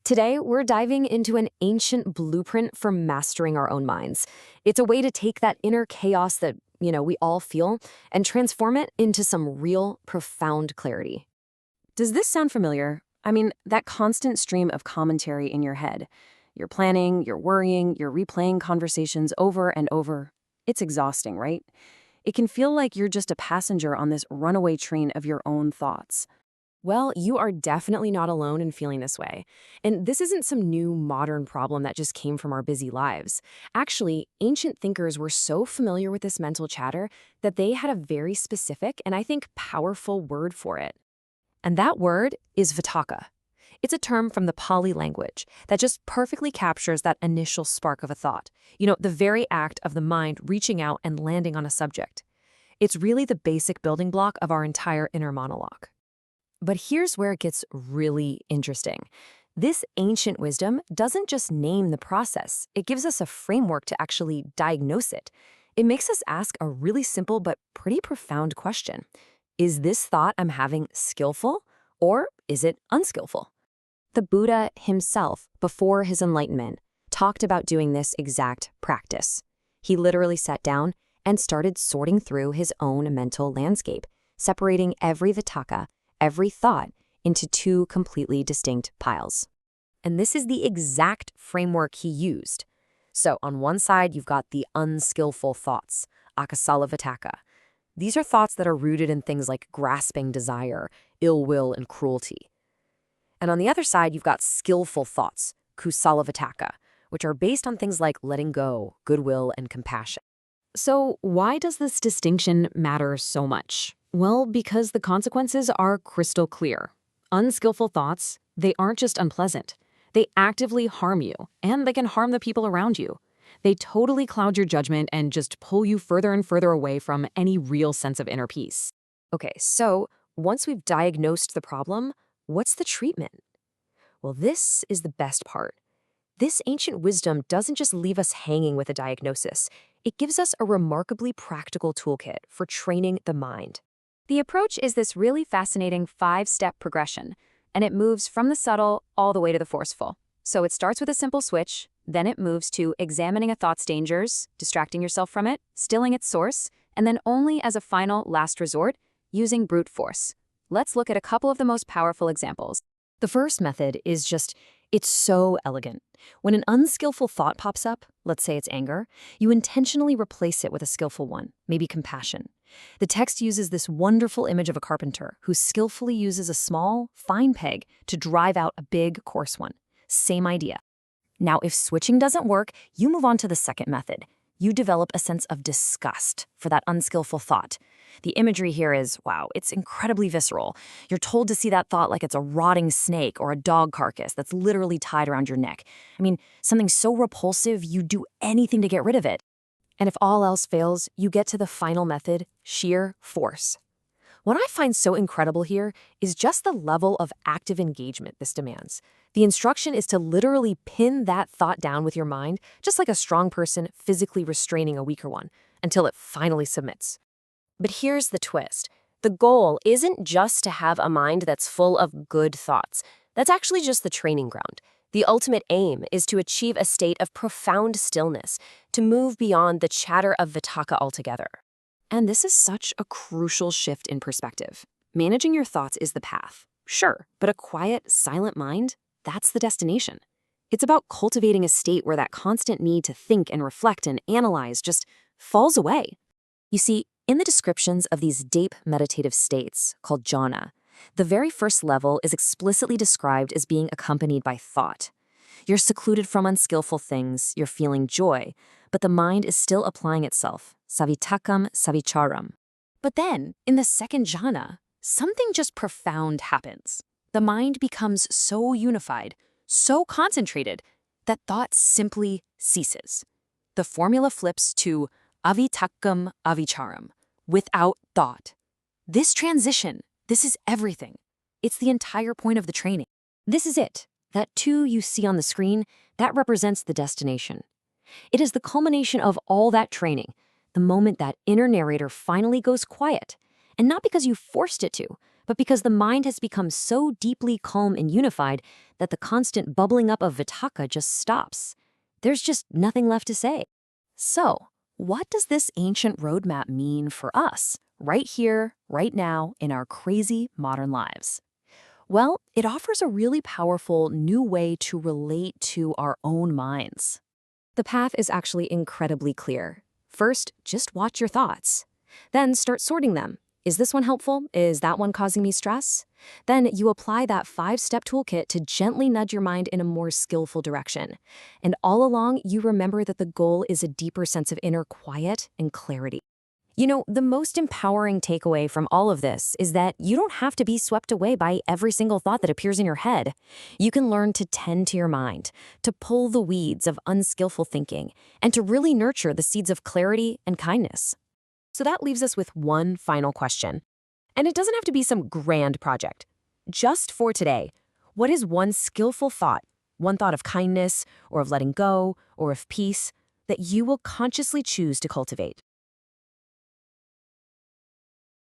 Today, we're diving into an ancient blueprint for mastering our own minds. It's a way to take that inner chaos that, we all feel and transform it into some real, profound clarity. Does this sound familiar? I mean, that constant stream of commentary in your head. You're planning, you're worrying, you're replaying conversations over and over. It's exhausting, right? It can feel like you're just a passenger on this runaway train of your own thoughts. Well, you are definitely not alone in feeling this way. And this isn't some new modern problem that just came from our busy lives. Actually, ancient thinkers were so familiar with this mental chatter that they had a very specific and I think powerful word for it. And that word is Vitakka. It's a term from the Pali language that just perfectly captures that initial spark of a thought. The very act of the mind reaching out and landing on a subject. It's really the basic building block of our entire inner monologue. But here's where it gets really interesting. This ancient wisdom doesn't just name the process, it gives us a framework to actually diagnose it. It makes us ask a really simple but pretty profound question. Is this thought I'm having skillful, or is it unskillful? The Buddha himself, before his enlightenment, talked about doing this exact practice. He literally sat down and started sorting through his own mental landscape, separating every Vitakka, every thought, into two completely distinct piles. And this is the exact framework he used. So on one side, you've got the unskillful thoughts, akasala Vitakka. These are thoughts that are rooted in things like grasping desire, ill will, and cruelty. And on the other side, you've got skillful thoughts, kusala Vitakka, which are based on things like letting go, goodwill, and compassion. So why does this distinction matter so much? Well, because the consequences are crystal clear. Unskillful thoughts, they aren't just unpleasant. They actively harm you, and they can harm the people around you. They totally cloud your judgment and just pull you further and further away from any real sense of inner peace. Okay, so once we've diagnosed the problem, what's the treatment? Well, this is the best part. This ancient wisdom doesn't just leave us hanging with a diagnosis. It gives us a remarkably practical toolkit for training the mind. The approach is this really fascinating 5-step progression, and it moves from the subtle all the way to the forceful. So it starts with a simple switch, then it moves to examining a thought's dangers, distracting yourself from it, stilling its source, and then only as a final last resort, using brute force. Let's look at a couple of the most powerful examples. The first method is it's so elegant. When an unskillful thought pops up, let's say it's anger, you intentionally replace it with a skillful one, maybe compassion. The text uses this wonderful image of a carpenter who skillfully uses a small, fine peg to drive out a big, coarse one. Same idea. Now, if switching doesn't work, you move on to the second method. You develop a sense of disgust for that unskillful thought. The imagery here is, wow, it's incredibly visceral. You're told to see that thought like it's a rotting snake or a dog carcass that's literally tied around your neck. I mean, something so repulsive, you do anything to get rid of it. And if all else fails, you get to the final method, sheer force. What I find so incredible here is just the level of active engagement this demands. The instruction is to literally pin that thought down with your mind, just like a strong person physically restraining a weaker one, until it finally submits. But here's the twist. The goal isn't just to have a mind that's full of good thoughts. That's actually just the training ground. The ultimate aim is to achieve a state of profound stillness, to move beyond the chatter of Vitakka altogether. And this is such a crucial shift in perspective. Managing your thoughts is the path, sure, but a quiet, silent mind, that's the destination. It's about cultivating a state where that constant need to think and reflect and analyze just falls away. You see, in the descriptions of these deep meditative states, called jhana, the very first level is explicitly described as being accompanied by thought. You're secluded from unskillful things, you're feeling joy, but the mind is still applying itself, savitakam savicharam. But then, in the second jhana, something just profound happens. The mind becomes so unified, so concentrated, that thought simply ceases. The formula flips to avitakam avicharam, without thought. This transition, this is everything. It's the entire point of the training. This is it. That 2 you see on the screen, that represents the destination. It is the culmination of all that training, the moment that inner narrator finally goes quiet. And not because you forced it to, but because the mind has become so deeply calm and unified that the constant bubbling up of Vitakka just stops. There's just nothing left to say. So, what does this ancient roadmap mean for us, right here, right now, in our crazy modern lives? Well, it offers a really powerful new way to relate to our own minds. The path is actually incredibly clear. First, just watch your thoughts. Then start sorting them. Is this one helpful? Is that one causing me stress? Then you apply that 5-step toolkit to gently nudge your mind in a more skillful direction. And all along, you remember that the goal is a deeper sense of inner quiet and clarity. You know, the most empowering takeaway from all of this is that you don't have to be swept away by every single thought that appears in your head. You can learn to tend to your mind, to pull the weeds of unskillful thinking, and to really nurture the seeds of clarity and kindness. So that leaves us with one final question. And it doesn't have to be some grand project. Just for today, what is one skillful thought, one thought of kindness, or of letting go, or of peace, that you will consciously choose to cultivate?